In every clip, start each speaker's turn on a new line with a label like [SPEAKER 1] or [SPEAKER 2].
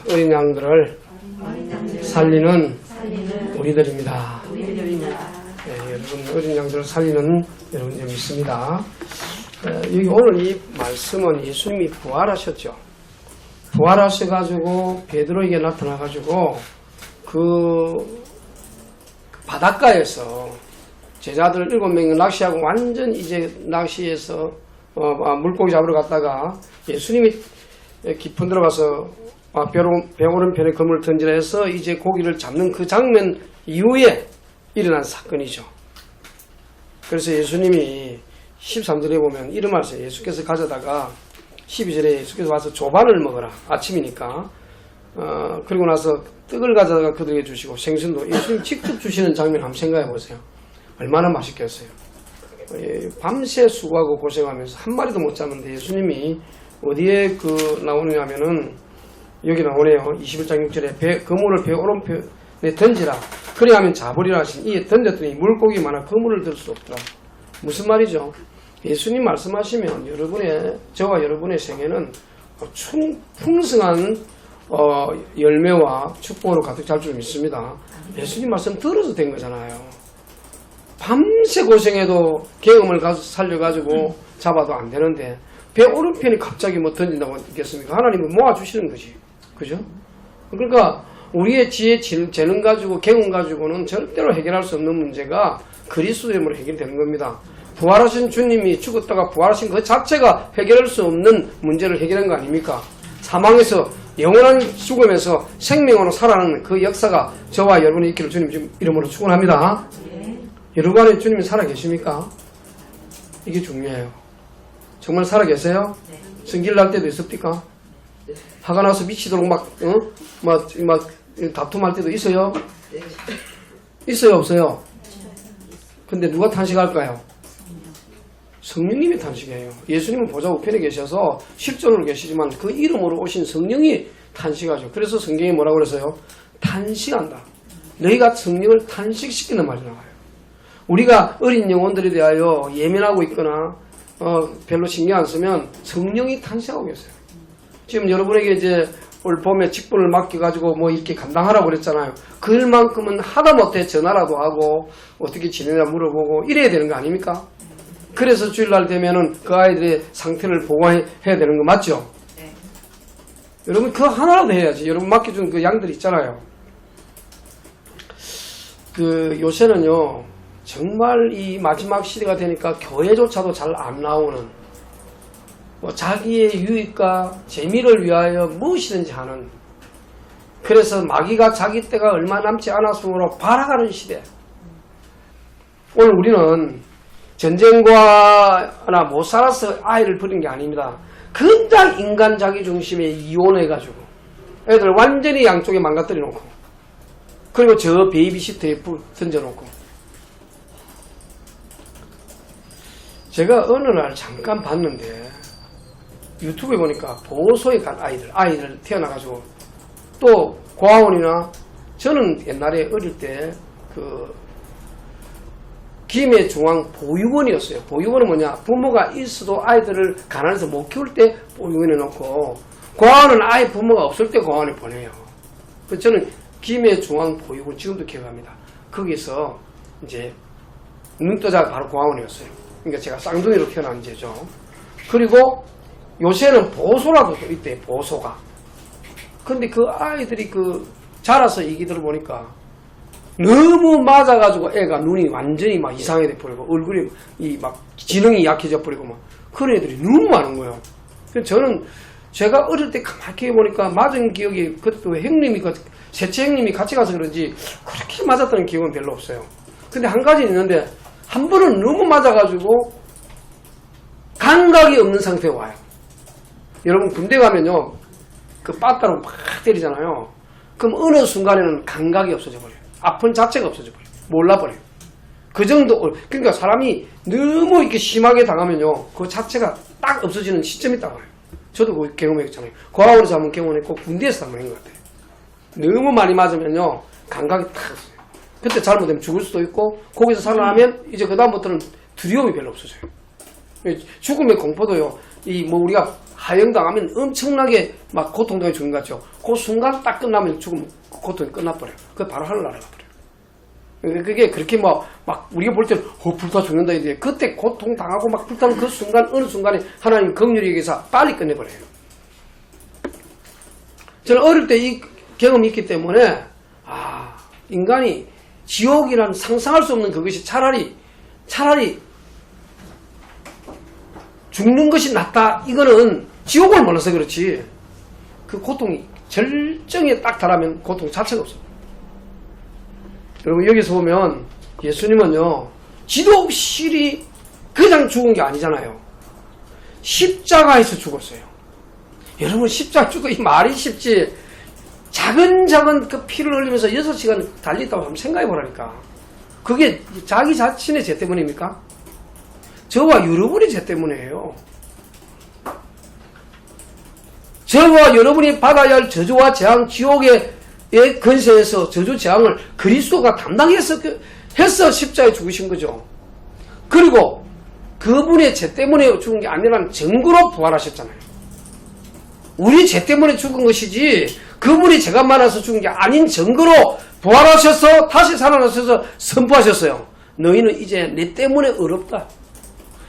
[SPEAKER 1] 어린 양들을 살리는 우리들입니다. 네, 여러분 어린 양들을 살리는 여러분 믿습니다. 여기 오늘 이 말씀은 예수님이 부활하셨죠. 부활하셔가지고 베드로에게 나타나가지고 그 바닷가에서 제자들 7명이 낚시하고 완전 이제 낚시해서 물고기 잡으러 갔다가 예수님이 깊은 들어가서 배 오른편에 그물을 던지라 해서 이제 고기를 잡는 그 장면 이후에 일어난 사건이죠. 그래서 예수님이 13절에 보면 이런 말씀, 예수께서 가져다가 12절에 예수께서 와서 조반을 먹어라. 아침이니까. 그리고 나서 떡을 가져다가 그들에게 주시고 생선도 예수님 직접 주시는 장면 한번 생각해 보세요. 얼마나 맛있겠어요. 밤새 수고하고 고생하면서 한 마리도 못 잡는데 예수님이 어디에 나오느냐 하면은 여기 나오네요. 21장 6절에 그물을 배 오른편에 던지라. 그래 하면 잡으리라 하신 이에 던졌더니 물고기 많아 그물을 들 수 없더라. 무슨 말이죠? 예수님 말씀하시면 저와 여러분의 생애는 풍성한 열매와 축복으로 가득 찰 줄 믿습니다. 예수님 말씀 들어서 된 거잖아요. 밤새 고생해도 계엄을 살려가지고 잡아도 안 되는데 배 오른편이 갑자기 던진다고 있겠습니까? 하나님은 모아주시는 거지. 그죠? 그러니까 우리의 지혜, 재능 가지고 계엄 가지고는 절대로 해결할 수 없는 문제가 그리스도 이름으로 해결되는 겁니다. 부활하신 주님이 죽었다가 부활하신 그 자체가 해결할 수 없는 문제를 해결한 거 아닙니까? 사망에서 영원한 죽음에서 생명으로 살아나는 그 역사가 저와 여러분의 있기를 주님 이름으로 축원합니다. 여러분 안에 주님이 살아계십니까? 이게 중요해요. 정말 살아계세요? 성질 날 때도 있습니까? 화가 나서 미치도록 막 다툼할 때도 있어요? 있어요, 없어요? 근데 누가 탄식할까요? 성령님이 탄식해요. 예수님은 보좌 우편에 계셔서 실존으로 계시지만 그 이름으로 오신 성령이 탄식하죠. 그래서 성경에 뭐라고 그랬어요? 탄식한다. 너희가 성령을 탄식시키는 말이 나와요. 우리가 어린 영혼들에 대하여 예민하고 있거나 별로 신경 안 쓰면 성령이 탄식하고 계세요. 지금 여러분에게 이제 올 봄에 직분을 맡겨가지고 이렇게 감당하라고 그랬잖아요. 그만큼은 하다 못해 전화라도 하고 어떻게 지내냐 물어보고 이래야 되는 거 아닙니까? 그래서 주일날 되면은 그 아이들의 상태를 보고해야 되는 거 맞죠? 네. 여러분 그거 하나라도 해야지. 여러분 맡겨준 그 양들 있잖아요. 요새는요 정말 이 마지막 시대가 되니까 교회조차도 잘 안 나오는 자기의 유익과 재미를 위하여 무엇이든지 하는, 그래서 마귀가 자기 때가 얼마 남지 않았으므로 발아가는 시대. 오늘 우리는 전쟁과나 못 살아서 아이를 버린 게 아닙니다. 그냥 인간 자기 중심에 이혼해가지고 애들 완전히 양쪽에 망가뜨려 놓고, 그리고 저 베이비시터에 던져놓고. 제가 어느 날 잠깐 봤는데 유튜브에 보니까 보호소에 간 아이들 태어나가지고 또 고아원이나, 저는 옛날에 어릴 때 김해 중앙 보육원이었어요. 보육원은 뭐냐? 부모가 있어도 아이들을 가난해서 못 키울 때 보육원에 놓고, 고아원은 아예 부모가 없을 때 고아원에 보내요. 그래서 저는 김해 중앙 보육원 지금도 기억합니다. 거기서 이제 눈 뜨자가 바로 고아원이었어요. 그러니까 제가 쌍둥이로 태어난 죄죠. 그리고 요새는 보호소라도 있대, 보호소가. 근데 그 아이들이 자라서 얘기 들어보니까 너무 맞아가지고 애가 눈이 완전히 막 이상하게 돼버리고 얼굴이 지능이 약해져 버리고 그런 애들이 너무 많은 거예요. 그래서 저는 제가 어릴 때 가만히 해보니까 맞은 기억이, 그때 형님이, 셋째 형님이 같이 가서 그런지 그렇게 맞았다는 기억은 별로 없어요. 근데 한 가지 있는데, 한 번은 너무 맞아가지고 감각이 없는 상태에 와요. 여러분 군대 가면요 빠따로 막 때리잖아요. 그럼 어느 순간에는 감각이 없어져 버려요. 아픈 자체가 없어져 버려요. 몰라버려요. 그 정도. 그러니까 사람이 너무 이렇게 심하게 당하면요 그 자체가 딱 없어지는 시점이 있다고 해요. 저도 그 경험했잖아요. 고아원에서 한번 경험했고 군대에서 한번 한 것 같아요. 너무 많이 맞으면요 감각이 딱 없어요. 그때 잘못되면 죽을 수도 있고, 거기서 살아나면 이제 그 다음부터는 두려움이 별로 없어져요. 죽음의 공포도요 우리가 파형당하면 엄청나게 막 고통당해 죽는 것 같죠. 그 순간 딱 끝나면 죽으면 고통이 끝나버려요. 그게 바로 하늘 날아가버려요. 그게 그렇게 막 우리가 볼 때는 불타 죽는다 이제 그때 고통당하고 막 불타는 그 순간 어느 순간에 하나님 긍휼에 의해서 빨리 끝내버려요. 저는 어릴 때 이 경험이 있기 때문에 인간이 지옥이라는 상상할 수 없는 그것이 차라리 죽는 것이 낫다. 이거는 지옥을 몰라서 그렇지. 그 고통이 절정에 딱 달하면 고통 자체가 없어요. 여러분 여기서 보면 예수님은요. 지독실이 그냥 죽은 게 아니잖아요. 십자가에서 죽었어요. 여러분 십자가 죽어 이 말이 쉽지. 작은 그 피를 흘리면서 6시간 달렸다고 한번 생각해 보라니까. 그게 자기 자신의 죄 때문입니까? 저와 여러분의 죄 때문이에요. 저와 여러분이 받아야 할 저주와 재앙, 지옥의 근세에서 저주 재앙을 그리스도가 담당해서 십자가에 죽으신 거죠. 그리고 그분의 죄 때문에 죽은 게 아니라는 증거로 부활하셨잖아요. 우리 죄 때문에 죽은 것이지 그분이 죄가 많아서 죽은 게 아닌 증거로 부활하셔서 다시 살아나셔서 선포하셨어요. 너희는 이제 내 때문에 어렵다.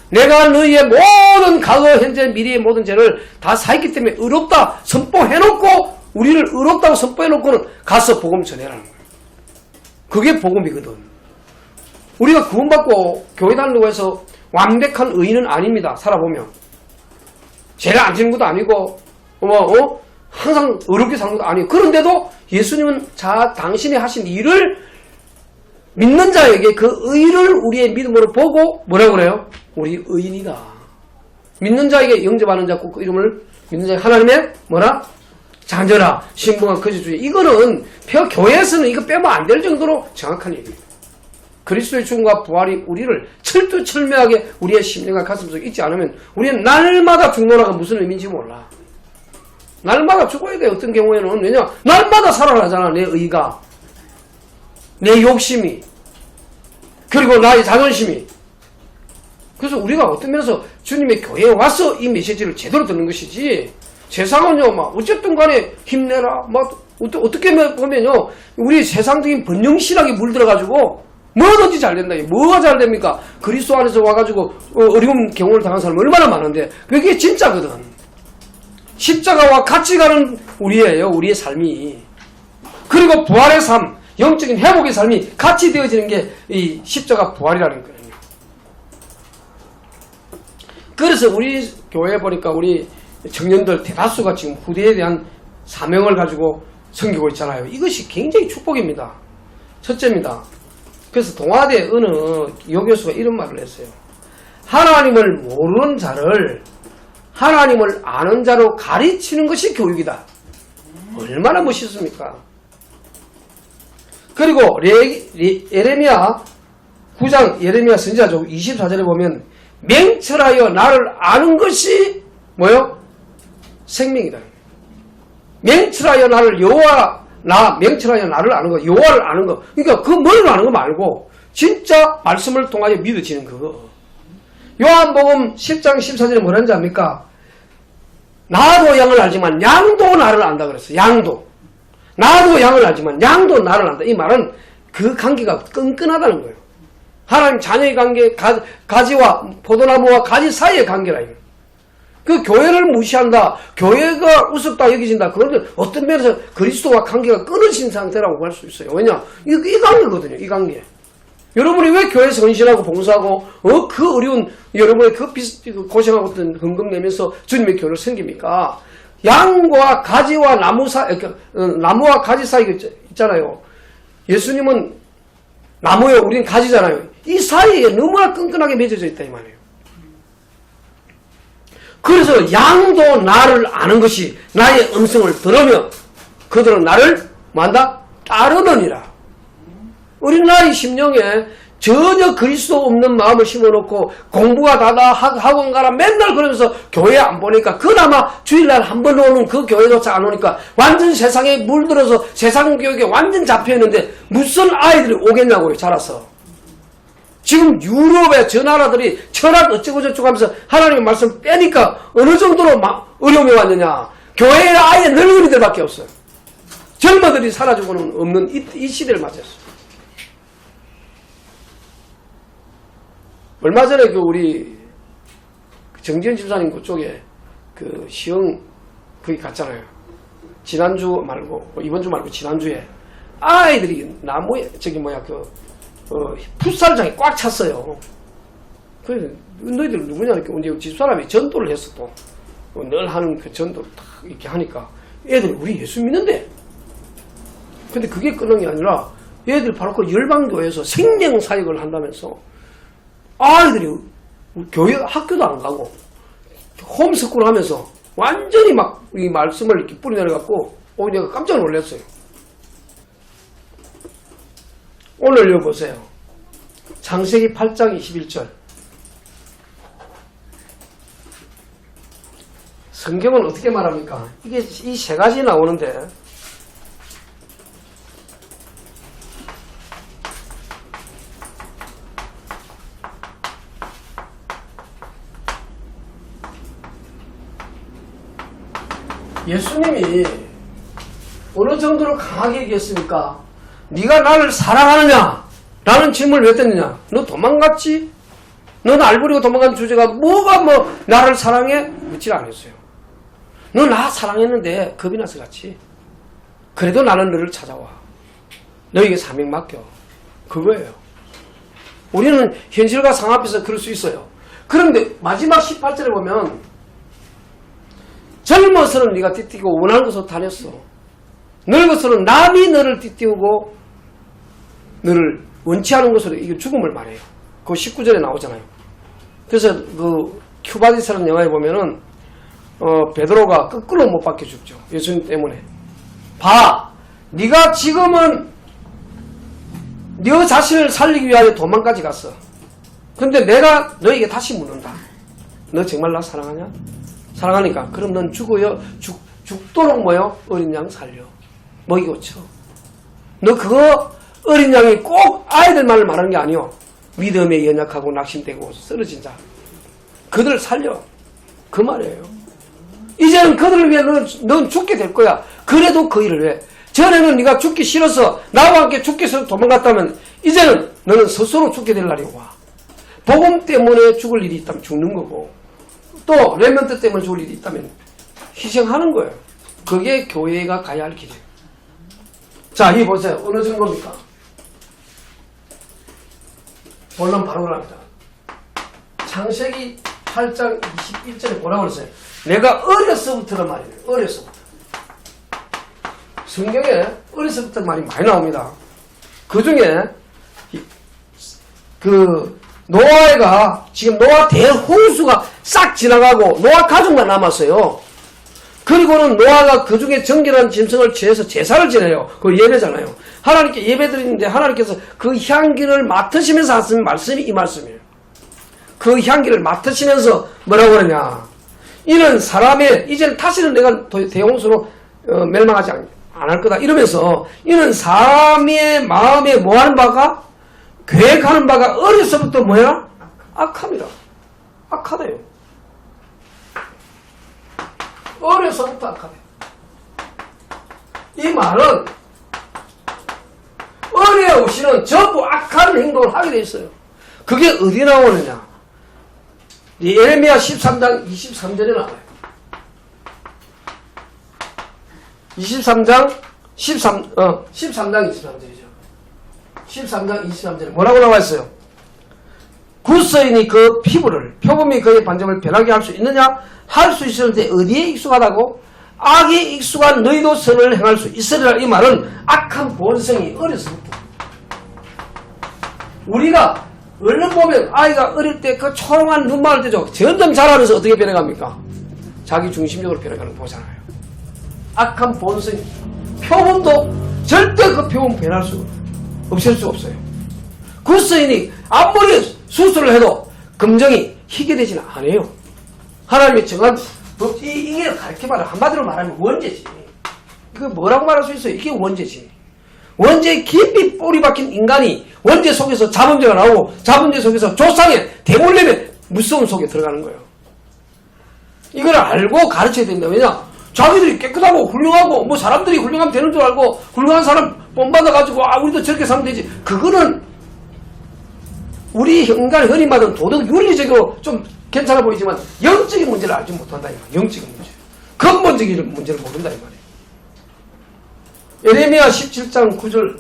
[SPEAKER 1] 내가 너희의 모든 과거, 현재, 미래의 모든 죄를 다 사했기 때문에 어렵다. 선포해놓고 우리를 어렵다고 선포해놓고는 가서 복음 전해라는 거예요. 그게 복음이거든. 우리가 구원받고 교회 다닌다고 해서 완벽한 의인은 아닙니다. 살아보면. 죄를 안 지는 것도 아니고 항상 어렵게 사는 것도 아니고 그런데도 예수님은 당신이 하신 일을 믿는 자에게 그 의를 우리의 믿음으로 보고 뭐라고 그래요? 우리 의인이다. 믿는 자에게 영접하는 자 꼭 그 이름을 믿는 자에게 하나님의 뭐라? 자녀라. 신분과 거짓주의. 이거는 교회에서는 이거 빼면 안 될 정도로 정확한 얘기예요. 그리스도의 죽음과 부활이 우리를 철두철미하게 우리의 심령과 가슴속에 있지 않으면 우리는 날마다 죽노라가 무슨 의미인지 몰라. 날마다 죽어야 돼. 어떤 경우에는. 왜냐? 날마다 살아나잖아. 내 의가. 내 욕심이. 그리고 나의 자존심이. 그래서 우리가 어떤 면에서 주님의 교회에 와서 이 메시지를 제대로 듣는 것이지. 세상은요, 어쨌든 간에 힘내라. 어떻게 보면요, 우리 세상적인 번영실하게 물들어가지고 뭐든지 잘 된다. 뭐가 잘 됩니까? 그리스도 안에서 와가지고 어려운 경험을 당한 사람이 얼마나 많은데 그게 진짜거든. 십자가와 같이 가는 우리의 삶이. 그리고 부활의 삶, 영적인 회복의 삶이 같이 되어지는 게 이 십자가 부활이라는 거예요. 그래서 우리 교회에 보니까 우리 청년들 대다수가 지금 후대에 대한 사명을 가지고 섬기고 있잖아요. 이것이 굉장히 축복입니다. 첫째입니다. 그래서 동아대 어느 여교수가 이런 말을 했어요. 하나님을 모르는 자를 하나님을 아는 자로 가르치는 것이 교육이다. 얼마나 멋있습니까? 그리고 예레미야 9장 예레미야 선지자죠. 24절에 보면 맹철하여 나를 아는 것이 뭐요? 생명이다. 맹철하여 나를 맹철하여 나를 아는 거, 여호와를 아는 거. 그러니까 그 뭘 아는 거 말고 진짜 말씀을 통하여 믿어지는 그거. 요한복음 10장 14절에 뭐라는지 압니까? 나도 양을 알지만 양도 나를 안다 그랬어요. 양도. 나도 양을 알지만 양도 나를 안다. 이 말은 그 관계가 끈끈하다는 거예요. 하나님 자녀의 관계, 가지와 포도나무와 가지 사이의 관계라. 그 교회를 무시한다. 교회가 우습다 여기진다. 그런데 어떤 면에서 그리스도와 관계가 끊어진 상태라고 할 수 있어요. 왜냐? 이 관계거든요. 이 관계. 여러분이 왜 교회에서 헌신하고 봉사하고 그 어려운 여러분의 그 고생하고 있던 헌금 내면서 주님의 교회를 섬깁니까? 양과 가지와 나무와 가지 사이가 있잖아요. 예수님은 나무에 우리는 가지잖아요. 이 사이에 너무나 끈끈하게 맺어져 있다 이 말이에요. 그래서 양도 나를 아는 것이 나의 음성을 들으며 그들은 나를 뭐한다? 따르느니라. 우리나라의 심령에 전혀 그리스도 없는 마음을 심어놓고 공부가 다다 학원 가라 맨날 그러면서 교회 안 보니까 그나마 주일날 한 번 오는 그 교회조차 안 오니까 완전 세상에 물들어서 세상 교육에 완전 잡혀있는데 무슨 아이들이 오겠냐고요. 자라서. 지금 유럽의 저 나라들이 철학 어쩌고저쩌고 하면서 하나님의 말씀 빼니까 어느 정도로 어려움이 왔느냐. 교회에 아예 늙은이들밖에 없어요. 젊은들이 사라지고는 없는 이 시대를 맞았어요. 얼마 전에 우리 정지현 집사님 그쪽에 시흥 거기 갔잖아요. 지난주 말고 이번 주 말고 지난주에 아이들이 나무에 풋살장이 꽉 찼어요. 그래서 너희들 누구냐 이렇게 언제 집사람이 전도를 했어 또 늘 하는 그 전도를 딱 이렇게 하니까 애들 우리 예수 믿는데. 근데 그게 끊는 게 아니라 애들 바로 그 열방교회에서 생명 사역을 한다면서 아이들이 교회 학교도 안 가고 홈스쿨 하면서 완전히 막 이 말씀을 이렇게 뿌리내려갖고 내가 깜짝 놀랐어요. 오늘 여기 보세요. 창세기 8장 21절. 성경은 어떻게 말합니까? 이게 이 세 가지 나오는데 예수님이 어느 정도로 강하게 얘기했습니까? 네가 나를 사랑하느냐? 라는 질문을 왜 했느냐? 너 도망갔지? 너 날 버리고 도망간 주제가 뭐가 나를 사랑해? 묻질 않았어요. 너 나 사랑했는데 겁이 나서 갔지? 그래도 나는 너를 찾아와. 너에게 사명 맡겨. 그거예요. 우리는 현실과 상합해서 그럴 수 있어요. 그런데 마지막 18절에 보면 젊어서는 네가 띠띠고 원하는 곳으로 다녔어. 늙어서는 남이 너를 띠띠우고 너를 원치 않은 것으로 이게 죽음을 말해요. 그 19절에 나오잖아요. 그래서 큐바디스라는 영화에 보면은 베드로가 거꾸로 못 박혀 죽죠. 예수님 때문에. 봐, 네가 지금은 네 자신을 살리기 위하여 도망까지 갔어. 근데 내가 너에게 다시 묻는다. 너 정말 나 사랑하냐? 사랑하니까 그럼 넌 죽도록 어린 양 살려. 먹이고 쳐. 너 그거 어린 양이 꼭 아이들만을 말하는 게 아니오. 믿음에 연약하고 낙심되고 쓰러진 자. 그들을 살려. 그 말이에요. 이제는 그들을 위해 넌 죽게 될 거야. 그래도 그 일을 해. 전에는 네가 죽기 싫어서 나와 함께 죽기 싫어서 도망갔다면 이제는 너는 스스로 죽게 될 날이 와. 복음 때문에 죽을 일이 있다면 죽는 거고 또 렘넌트 때문에 죽을 일이 있다면 희생하는 거예요. 그게 교회가 가야 할 길이에요. 자, 이 보세요. 어느 정도입니까? 본론 바로 갑니다. 창세기 8장 21절에 뭐라고 그랬어요? 내가 어려서부터란 말이에요. 어려서부터. 성경에 어려서부터 말이 많이 나옵니다. 그 중에 노아가 지금 노아 대홍수가 싹 지나가고 노아 가족만 남았어요. 그리고는 노아가 그 중에 정결한 짐승을 취해서 제사를 지내요. 그 예배잖아요. 하나님께 예배 드리는데 하나님께서 그 향기를 맡으시면서 하신 말씀이 이 말씀이에요. 그 향기를 맡으시면서 뭐라고 그러냐. 이는 사람의 이제는 다시는 내가 대홍수로 멸망하지 안 할 거다. 이러면서 이는 사람의 마음에 뭐하는 바가 계획하는 바가 어려서부터 뭐야? 악합니다. 악하대요. 어려서부터 악하대. 이 말은 어려우시는 전부 악한 행동을 하게 돼 있어요. 그게 어디 나오느냐? 예레미야 13장 23절에 나와요. 13장 23절이죠. 13장 23절에 뭐라고 나와 있어요? 굿서인이 그 피부를 표범이 그의 반점을 변하게 할 수 있느냐? 할 수 있었는데 어디에 익숙하다고? 악에 익숙한 너희도 선을 행할 수 있으리라. 이 말은 악한 본성이 어려서부터 우리가 얼른 보면 아이가 어릴 때 그 초롱한 눈망울 때죠. 점점 자라면서 어떻게 변해갑니까? 자기 중심적으로 변해가는 거 보잖아요. 악한 본성이 표범도 절대 그 표범 변할 수 없앨 수 없어요. 굿서인이 아무리 수술을 해도 검정이 희게 되지는 않아요. 하나님이 정한 이게 가르쳐봐라. 한마디로 말하면 원죄지. 그 뭐라고 말할 수 있어요? 이게 원죄지. 원죄에 깊이 뿌리 박힌 인간이 원죄 속에서 자범죄가 나오고 자범죄 속에서 조상의 대물림의 무서운 속에 들어가는 거예요. 이걸 알고 가르쳐야 된다. 왜냐? 자기들이 깨끗하고 훌륭하고 뭐 사람들이 훌륭하면 되는 줄 알고 훌륭한 사람 본받아가지고 우리도 저렇게 살면 되지. 그거는 우리 인간이 흔히 말하는 도덕 윤리적으로 좀 괜찮아 보이지만 영적인 문제를 알지 못한다. 영적인 문제. 근본적인 문제를 모른다 이 말이에요. 예레미야 17장 9절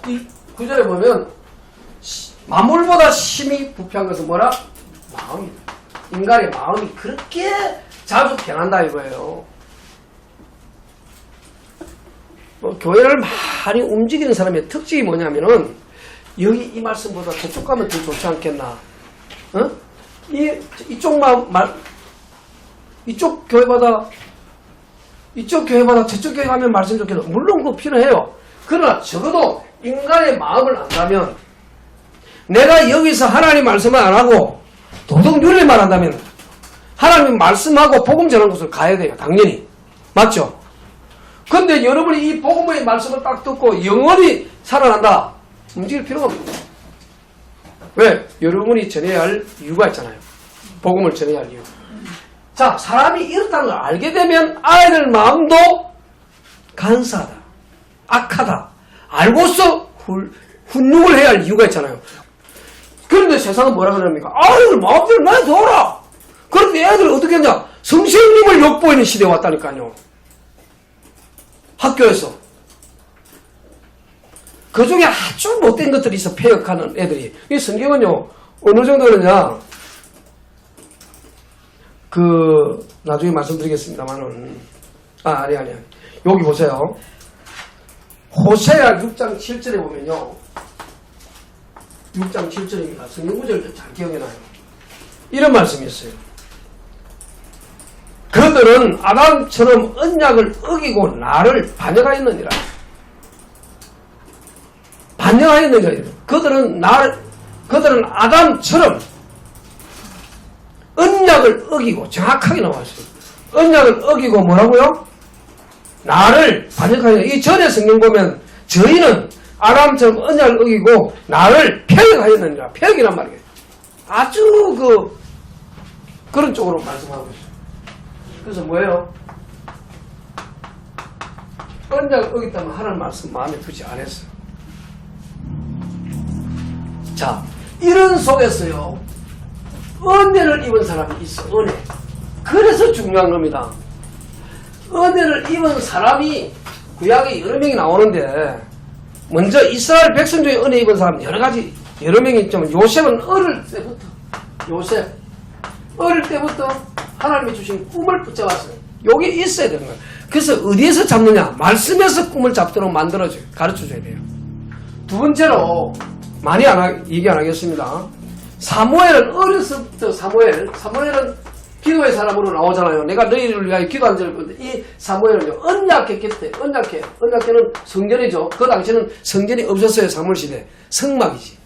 [SPEAKER 1] 이 9절에 보면 만물보다 심히 부패한 것은 뭐라? 마음이다. 인간의 마음이 그렇게 자주 변한다 이거예요. 교회를 많이 움직이는 사람의 특징이 뭐냐면은 여기 이 말씀보다 저쪽 가면 더 좋지 않겠나? 어? 이쪽 교회보다 저쪽 교회 가면 말씀 좋겠나? 물론 그거 필요해요. 그러나 적어도 인간의 마음을 안다면 내가 여기서 하나님 말씀을 안 하고 도덕 윤리만 한다면 하나님 말씀하고 복음 전하는 곳을 가야 돼요. 당연히. 맞죠? 근데 여러분이 이 복음의 말씀을 딱 듣고 영원히 살아난다. 움직일 필요가 없는 거예요. 왜? 여러분이 전해야 할 이유가 있잖아요. 복음을 전해야 할 이유. 자, 사람이 이렇다는 걸 알게 되면 아이들 마음도 간사하다. 악하다. 알고서 훈육을 해야 할 이유가 있잖아요. 그런데 세상은 뭐라 그럽니까? 아이들 마음대로 내둬라. 그런데 애들 어떻게 했냐? 선생님을 욕보이는 시대에 왔다니까요. 학교에서. 그 중에 아주 못된 것들이 있어, 폐역하는 애들이. 이 성경은요, 어느 정도 그러냐, 나중에 말씀드리겠습니다만은, 아니. 여기 보세요. 호세아 6장 7절에 보면요. 6장 7절입니다. 성경 구절도 잘 기억해놔요. 이런 말씀이 있어요. 그들은 아담처럼 언약을 어기고 나를 반역하였느니라. 반역하였느니라. 그들은 아담처럼 언약을 어기고, 정확하게 나와있어요. 언약을 어기고 뭐라고요? 나를 반역하였느니라. 이 전에 성경 보면 저희는 아담처럼 언약을 어기고 나를 폐역하였느니라. 폐역이란 말이에요. 아주 그런 쪽으로 말씀하고 있어요. 그래서 뭐예요? 언약을 어겼다면 하나님 말씀 마음에 두지 않았어요. 자, 이런 속에서요, 은혜를 입은 사람이 있어, 은혜. 그래서 중요한 겁니다. 은혜를 입은 사람이 구약에 여러 명이 나오는데, 먼저 이스라엘 백성 중에 은혜 입은 사람 여러 명이 있지만, 요셉은 어릴 때부터 하나님이 주신 꿈을 붙잡았어요. 요게 있어야 되는 거예요. 그래서 어디에서 잡느냐? 말씀에서 꿈을 잡도록 만들어줘요. 가르쳐줘야 돼요. 두 번째로, 많이 얘기 안 하겠습니다. 사무엘은 어려서부터 사무엘은 기도의 사람으로 나오잖아요. 내가 너희를 위하여 기도한 적을 건데, 이 사무엘은요, 언약했기 때문에, 언약계는 성전이죠. 그 당시에는 성전이 없었어요. 사무엘시대. 성막이지.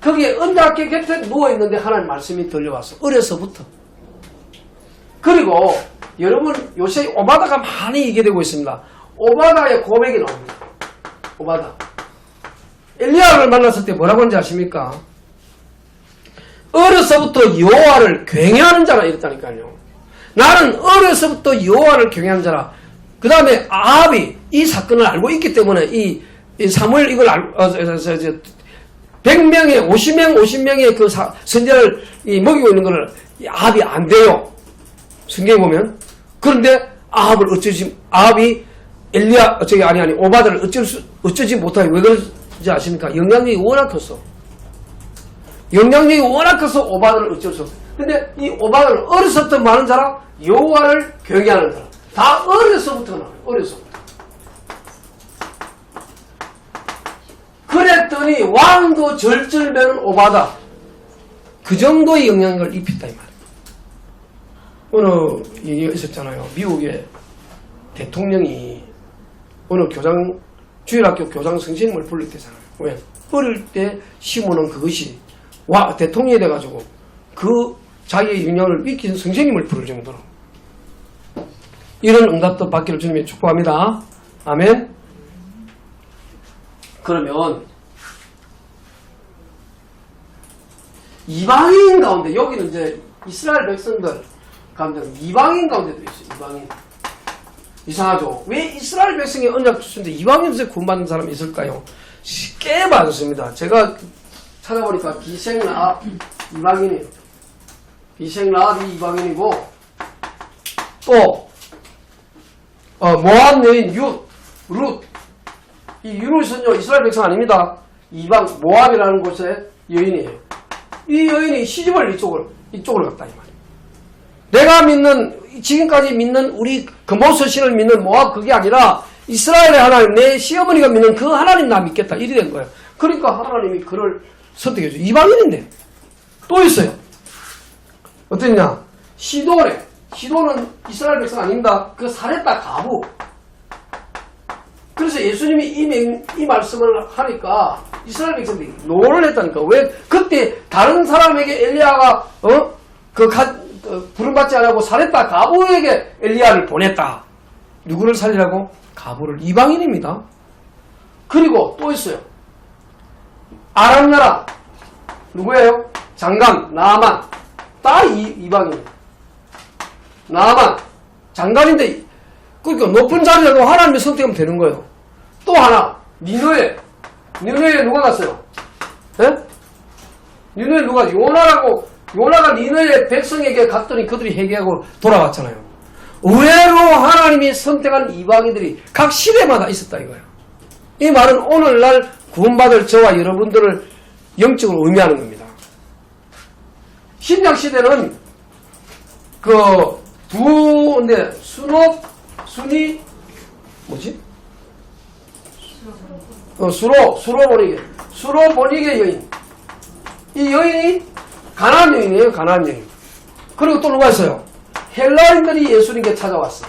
[SPEAKER 1] 거기에 언약계 곁에 누워있는데 하나님 말씀이 들려왔어. 어려서부터. 그리고 여러분 요새 오바다가 많이 얘기되고 있습니다. 오바다의 고백이 나옵니다. 오바다. 엘리야를 만났을 때 뭐라고 하는지 아십니까? 어려서부터 여호와를 경외하는 자라 이랬다니까요. 나는 어려서부터 여호와를 경외하는 자라. 그 다음에 아합이 이 사건을 알고 있기 때문에 이 사무엘 이걸 100명의 50명의 그 선지자를 먹이고 있는 것을 아합이 안 돼요. 성경에 보면. 그런데 아합이 오바다를 어쩌지 못하게 왜 그런지 아십니까? 영향력이 워낙 컸어. 오바다를 어쩔 수 없어. 근데 이 오바다를 어려서부터 많은 자라, 여호와를 경외하는 자라. 다 어려서부터 나와요. 어려서부터. 그랬더니 왕도 절절매는 오바다. 그 정도의 영향력을 입혔다 이 말이에요. 어느 얘기가 있었잖아요. 미국의 대통령이 어느 주일학교 교장 선생님을 불렀대잖아요. 왜? 어릴 때 심어놓은 그것이 대통령이 돼가지고 자기의 영향을 미친 선생님을 부를 정도로. 이런 응답도 받기를 주님이 축복합니다. 아멘? 그러면 이방인 가운데, 여기는 이제 이스라엘 백성들 가운데 이방인 가운데도 있어요. 이방인. 이상하죠? 왜 이스라엘 백성이 언약 주는데 이방인에서 구원받는 사람이 있을까요? 꽤 많습니다. 제가 찾아보니까 기생라합 이방인이에요. 기생라합이 이방인이고, 또 모압 여인 룻. 이 룻은요 이스라엘 백성 아닙니다. 이방 모압이라는 곳의 여인이에요. 이 여인이 시집을 이쪽을 갔다 이 말이에요. 내가 믿는, 지금까지 믿는 우리 금보서신을 믿는 모압 그게 아니라 이스라엘의 하나님, 내 시어머니가 믿는 그 하나님 나 믿겠다 이리 된 거예요. 그러니까 하나님이 그를 선택해줘. 이방인인데 또 있어요. 어땠냐? 시도래. 시도는 이스라엘 백성 아닙니다. 그 사렙다 가부. 그래서 예수님이 이 말씀을 하니까 이스라엘 백성들이 노를 했다니까. 왜 그때 다른 사람에게 엘리야가 부름받지 않고 사렙다 가부에게 엘리야를 보냈다. 누구를 살리라고? 가부를. 이방인입니다. 그리고 또 있어요. 아람 나라 누구예요? 장관 나아만. 다 이방인. 나아만 장관인데, 그러니까 높은 자리라도 하나님의 선택하면 되는 거예요. 또 하나 니느웨 누가 갔어요? 예? 니느웨 누가? 요나가 니느웨 백성에게 갔더니 그들이 회개하고 돌아왔잖아요. 의외로 하나님이 선택한 이방인들이 각 시대마다 있었다 이거예요. 이 말은 오늘날 구원받을 저와 여러분들을 영적으로 의미하는 겁니다. 신약 시대는 순이 뭐지? 수로보니게 여인. 이 여인이 가나안 여인이에요. 가나안 여인. 그리고 또 누가 있어요? 헬라인들이 예수님께 찾아왔어.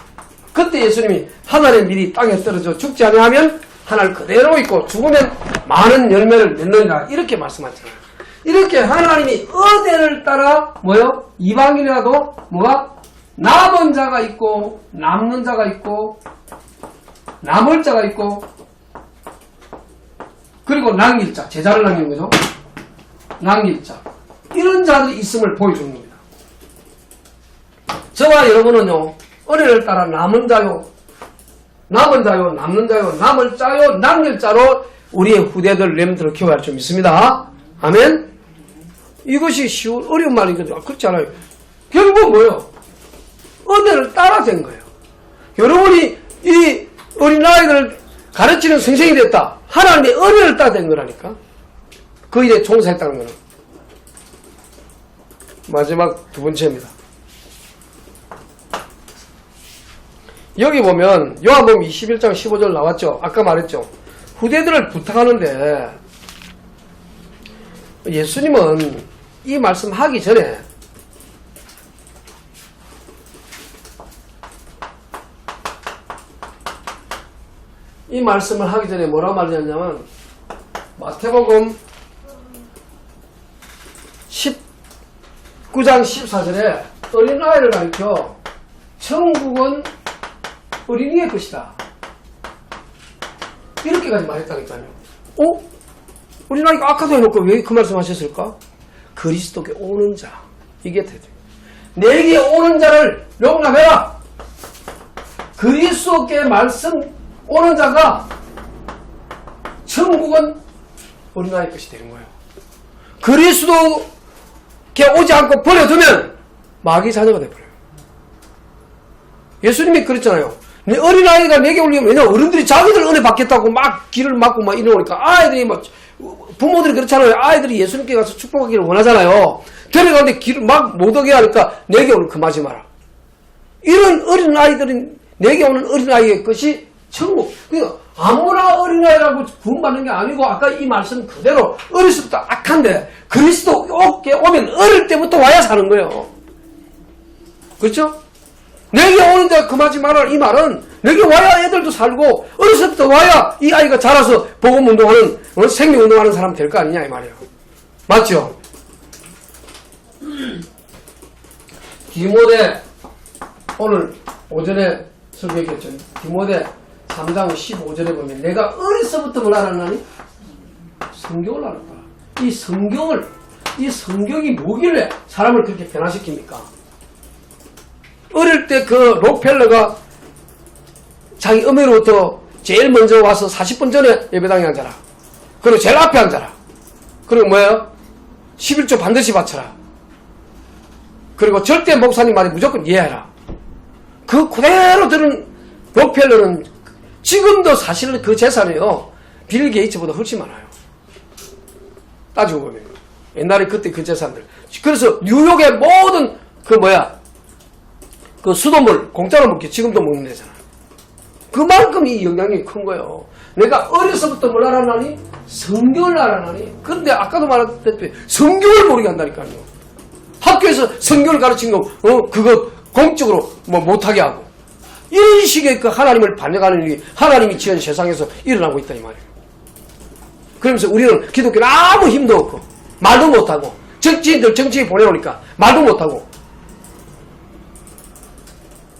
[SPEAKER 1] 그때 예수님이 하늘의 밀이 땅에 떨어져 죽지 아니하면 하늘 그대로 있고 죽으면 많은 열매를 맺느니라. 이렇게 말씀하잖아요. 이렇게 하나님이 어대를 따라 뭐요? 이방인이라도 뭐가? 남은 자가 있고 남는 자가 있고 남을 자가 있고, 그리고 남길 자, 제자를 남기는 거죠. 남길 자. 이런 자들이 있음을 보여주는 겁니다. 저와 여러분은요, 은혜를 따라 남은 자요, 남은 자요, 남는 자요, 남을 자요, 남길 자로 우리의 후대들 렘들을 키워야 할 줄 믿습니다. 아멘? 이것이 어려운 말이거든요. 그렇지 않아요. 결국 뭐예요? 은혜를 따라 된 거예요. 여러분이 이 어린아이들을 가르치는 선생이 됐다. 하나님의 은혜를 따라 된 거라니까. 그 일에 종사했다는 거는. 마지막 두 번째입니다. 여기 보면 요한복음 21장 15절 나왔죠. 아까 말했죠. 후대들을 부탁하는데 예수님은 이 말씀 하기 전에 이 말씀을 하기 전에 뭐라고 말했냐면 마태복음 19장 14절에 어린아이를 가리켜 천국은 어린이의 것이다. 이렇게까지 말했다니까요. 어린아이가 아까도 해놓고 왜 그 말씀 하셨을까? 그리스도께 오는 자. 이게 되죠. 내게 오는 자를 용납해라. 그리스도께 말씀 오는 자가 천국은 어린아이 것이 되는 거예요. 그리스도께 오지 않고 버려두면 마귀 자녀가 되어버려요. 예수님이 그랬잖아요. 내 어린아이가 내게 올리면, 왜냐면 어른들이 자기들 은혜 받겠다고 막 길을 막고 막 이러니까 아이들이 막, 부모들이 그렇잖아요. 아이들이 예수님께 가서 축복하기를 원하잖아요. 데려가는데 길을 막 못 오게 하니까 내게 오는 금하지 마라. 이런 어린아이들은, 내게 오는 어린아이의 것이 천국. 그러니까 아무나 어린아이라고 구원받는 게 아니고 아까 이 말씀 그대로 어렸을 때부터 악한데 그리스도께 오면 어릴 때부터 와야 사는 거예요. 그렇죠? 내게 오는 자 금하지 마라. 이 말은 내게 와야 애들도 살고 어렸을 때부터 와야 이 아이가 자라서 복음운동하는 생명운동하는 사람 될 거 아니냐 이 말이에요. 맞죠? 디모데 오늘 오전에 설교했겠죠. 디모데 3장 15절에 보면 내가 어려서부터 뭘 알았나니? 성경을 알았다. 이 성경이 뭐길래 사람을 그렇게 변화시킵니까? 어릴 때 그 록펠러가 자기 어머니로부터 제일 먼저 와서 40분 전에 예배당에 앉아라. 그리고 제일 앞에 앉아라. 그리고 뭐예요? 11조 반드시 바쳐라. 그리고 절대 목사님 말이 무조건 이해해라. 그 그대로 들은 록펠러는 지금도 사실 그 재산이요. 빌 게이츠보다 훨씬 많아요. 따지고 보면. 옛날에 그때 그 재산들. 그래서 뉴욕의 모든 그 수돗물 공짜로 먹기 지금도 먹는 데잖아. 그만큼 이 영향력이 큰 거예요. 내가 어려서부터 뭘 알아나니? 성경을 알아나니? 그런데 아까도 말했듯이 성경을 모르게 한다니까요. 학교에서 성경을 가르친 거, 그거 공적으로 못하게 하고. 이런 식의 그 하나님을 반역하는 일이 하나님이 지은 세상에서 일어나고 있다, 이 말이에요. 그러면서 우리는 기독교는 아무 힘도 없고, 말도 못하고, 정치인들 정치에 보내오니까 말도 못하고.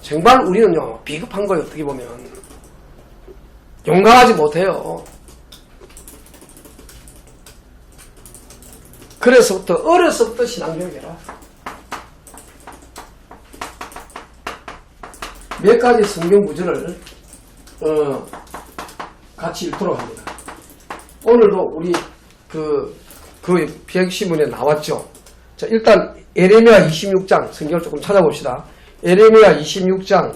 [SPEAKER 1] 정말 우리는요, 비겁한 거예요, 어떻게 보면. 용감하지 못해요. 그래서부터, 어려서부터 신앙교육해라. 몇 가지 성경 구절을, 같이 읽도록 합니다. 오늘도 우리, 비행신문에 나왔죠. 자, 일단, 에레미야 26장, 성경을 조금 찾아봅시다. 에레미야 26장,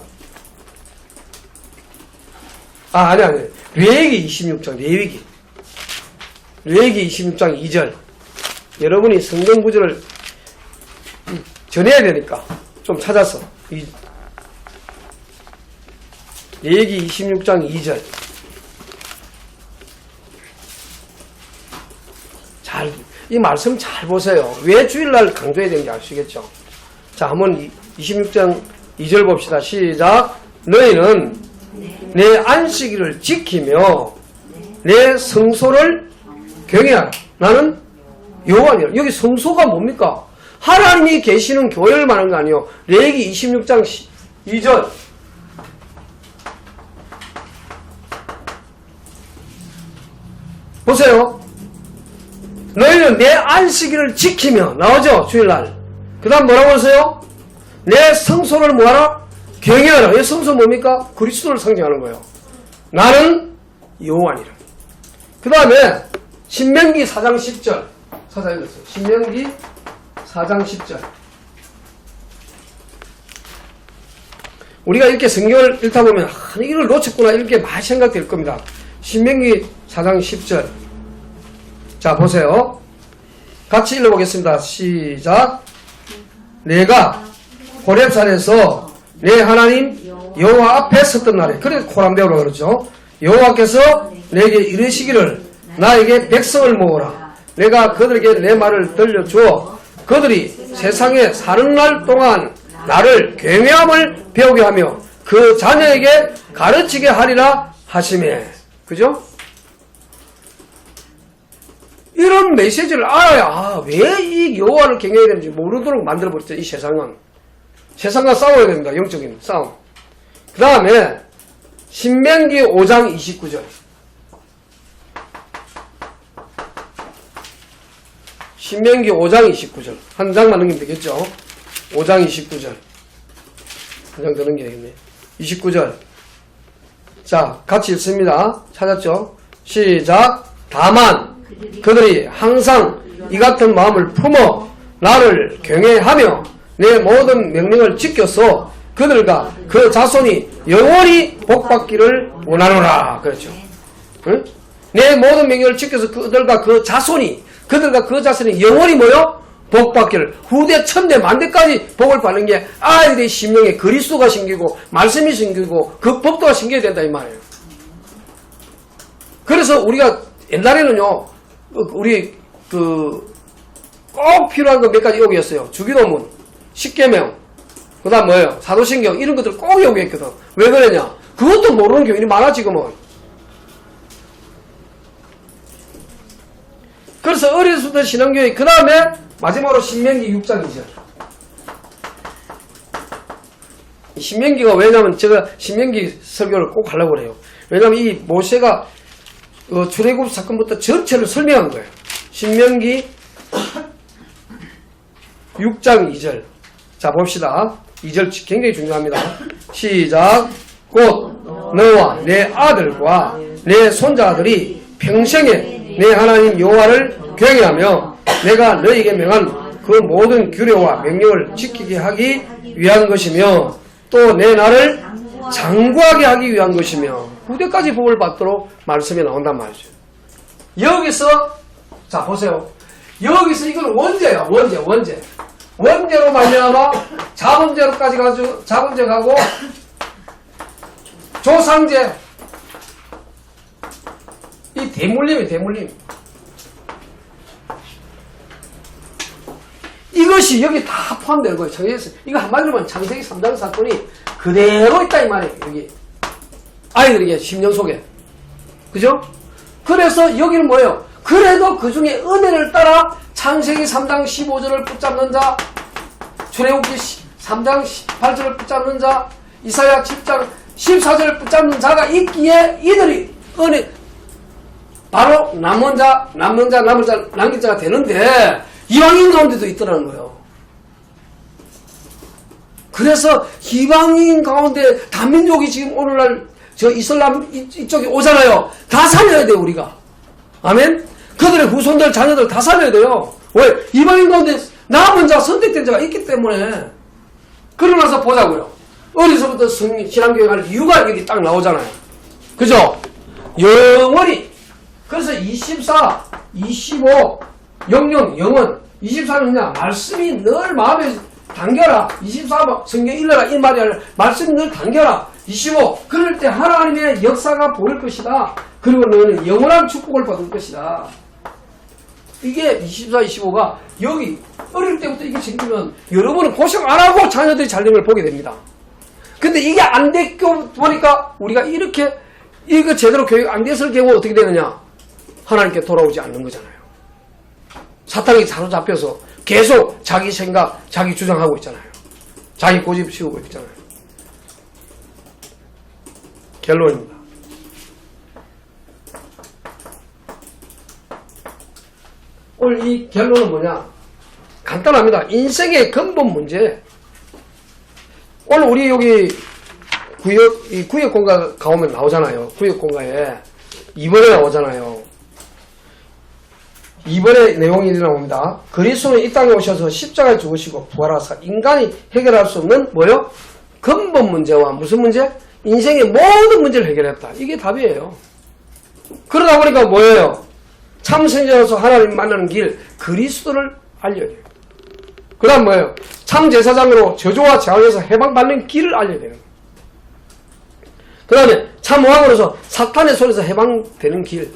[SPEAKER 1] 아니. 레위기 26장, 레위기 26장 2절. 여러분이 성경 구절을 전해야 되니까 좀 찾아서. 레위기 26장 2절. 이 말씀 잘 보세요. 왜 주일날 강조해야 되는지 아시겠죠? 자, 한번 26장 2절 봅시다. 시작. 너희는 내 안식일을 지키며 내 성소를 경외하라. 나는 여호와니라. 여기 성소가 뭡니까? 하나님이 계시는 교회를 말하는 거 아니에요. 레위기 26장 2절. 보세요. 너희는 내 안식일을 지키며 나오죠. 주일날. 그 다음 뭐라고 하세요? 내 성소를 뭐하라? 경외하라. 이 성소 뭡니까? 그리스도를 상징하는 거예요. 나는 여호와니라. 그 다음에 신명기 4장 10절 찾아읽었어요. 신명기 4장 10절. 우리가 이렇게 성경을 읽다 보면 이걸 놓쳤구나 이렇게 많이 생각될 겁니다. 신명기 4장 10절. 자, 보세요. 같이 읽어보겠습니다. 시작. 내가 호렙산에서 내 하나님 여호와 앞에 섰던 날에, 그래서 코람데오라고 그러죠. 여호와께서 내게 이르시기를 나에게 백성을 모으라. 내가 그들에게 내 말을 들려주어 그들이 세상에 사는 날 동안 나를 경외함을 배우게 하며 그 자녀에게 가르치게 하리라 하시매. 그죠? 이런 메시지를 알아야 왜 이 여호와를 경외해야 되는지 모르도록 만들어버렸죠. 이 세상은. 세상과 싸워야 됩니다. 영적인 싸움. 그 다음에 신명기 5장 29절. 신명기 5장 29절. 한 장만 넘기면 되겠죠. 5장 29절. 한 장 더 넘기면 되겠네. 29절. 자, 같이 읽습니다. 찾았죠? 시작. 다만 그들이 항상 이 같은 마음을 품어 나를 경외하며 내 모든 명령을 지켜서 그들과 그 자손이 영원히 복받기를 원하노라. 그렇죠. 응? 내 모든 명령을 지켜서 그들과 그 자손이 영원히 뭐요? 복받기를, 후대 천대 만대까지 복을 받는 게 아이들의 심령에 그리스도가 심기고 말씀이 심기고 그 법도가 심겨야 된다 이 말이에요. 그래서 우리가 옛날에는요, 우리 꼭 필요한 거 몇 가지 요구했어요. 주기도문, 십계명, 그 다음 뭐예요? 사도신경, 이런 것들 꼭 요구했거든. 왜 그러냐? 그것도 모르는 교인이 많아 지금은. 그래서 어려서부터 신앙교육, 그 다음에 마지막으로 신명기 6장 2절. 신명기가 왜냐면 제가 신명기 설교를 꼭 하려고 그래요. 왜냐하면 이 모세가 출애굽 사건부터 전체를 설명한 거예요. 신명기 6장 2절. 자, 봅시다. 2절 굉장히 중요합니다. 시작. 곧 너와 내 아들과 내 손자들이 평생에 내 하나님 여호와를 경외하며 내가 너희에게 명한 그 모든 규례와 명령을 지키게 하기 위한 것이며 또 내 나를 장구하게 하기 위한 것이며 후대까지 복을 받도록 말씀이 나온단 말이죠. 여기서 자 보세요. 여기서 이건 원죄야. 원죄로 말미암아 자범죄로까지 가지고 자범죄 가고 조상죄 이 대물림 이것이 여기 다 포함되는 거예요. 창세기 이거 한마디로 보면 창세기 3장 사건이 그대로 있다 이 말이에요. 여기 아이들에게 10년 속에 그죠? 그래서 여기는 뭐예요? 그래도 그 중에 은혜를 따라 창세기 3장 15절을 붙잡는 자, 출애굽기 3장 18절을 붙잡는 자, 이사야 10장 14절을 붙잡는 자가 있기에 이들이 은혜 바로 남은 자, 남긴 자가 되는데 이방인 가운데도 있더라는 거예요. 그래서 이방인 가운데 다민족이 지금 오늘날 저 이슬람 이쪽에 오잖아요. 다 살려야 돼요, 우리가. 아멘? 그들의 후손들, 자녀들 다 살려야 돼요. 왜? 이방인 가운데 남은 자, 선택된 자가 있기 때문에. 그러고 나서 보자고요. 어디서부터 신앙교육할 이유가 여기 딱 나오잖아요. 그죠? 영원히. 그래서 24, 25, 영영, 영원. 24는 그냥 말씀이 늘 마음에 당겨라. 24번 성경 읽어라. 이 말이 아니라 말씀이 늘 당겨라. 25. 그럴 때 하나님의 역사가 보일 것이다. 그리고 너는 영원한 축복을 받을 것이다. 이게 24, 25가 여기 어릴 때부터 이게 생기면 여러분은 고생 안 하고 자녀들이 잘 되는 걸 보게 됩니다. 근데 이게 안 됐고 보니까 우리가 이렇게 이거 제대로 교육 안 됐을 경우 어떻게 되느냐? 하나님께 돌아오지 않는 거잖아요. 사탄에게 사로잡혀서 계속 자기 생각, 자기 주장하고 있잖아요. 자기 고집 피우고 있잖아요. 결론입니다. 오늘 이 결론은 뭐냐? 간단합니다. 인생의 근본 문제. 오늘 우리 여기 구역공가 가오면 나오잖아요. 구역공가에 2번에 나오잖아요. 2번의 내용이 나옵니다. 그리스도는 이 땅에 오셔서 십자가에 죽으시고 부활하사 인간이 해결할 수 없는 뭐요? 근본 문제와 무슨 문제? 인생의 모든 문제를 해결했다. 이게 답이에요. 그러다 보니까 뭐예요? 참선자로서 하나님 만나는 길, 그리스도를 알려야 돼요. 그 다음 뭐예요? 참제사장으로 저주와 재앙에서 해방받는 길을 알려야 돼요. 그 다음에 참왕으로서 사탄의 손에서 해방되는 길.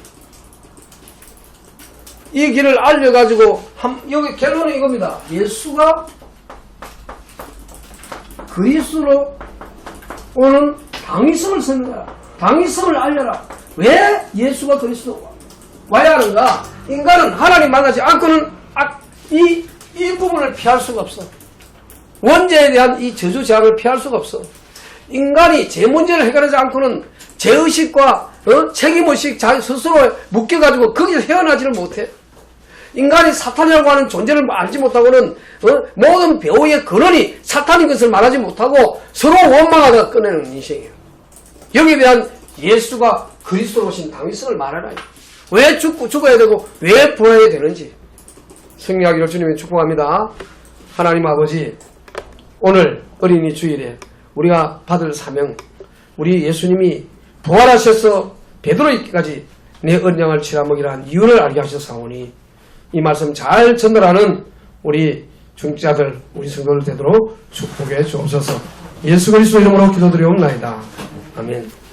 [SPEAKER 1] 이 길을 알려가지고 여기 결론은 이겁니다. 예수가 그리스도로 오는 당위성을 설명하라. 당위성을 알려라. 왜 예수가 그리스도 와야 하는가? 인간은 하나님 만나지 않고는 이 부분을 피할 수가 없어. 원죄에 대한 이 저주 재앙을 피할 수가 없어. 인간이 제 문제를 해결하지 않고는 죄의식과 책임의식 자기 스스로 묶여가지고 거기서 헤어나지를 못해. 인간이 사탄이라고 하는 존재를 알지 못하고는 모든 배우의 근원이 사탄인 것을 말하지 못하고 서로 원망하다가 끝내는 인생이에요. 여기에 대한 예수가 그리스도로 오신 당위성을 말하라. 왜 죽어야 되고 왜 부활해야 되는지 승리하기를 주님이 축복합니다. 하나님 아버지, 오늘 어린이 주일에 우리가 받을 사명, 우리 예수님이 부활하셔서 베드로에게까지 내 언양을 치라먹이라 한 이유를 알게 하셨사오니 이 말씀 잘 전달하는 우리 중직자들, 우리 성도들 되도록 축복해 주옵소서. 예수 그리스도 이름으로 기도드리옵나이다. 아멘.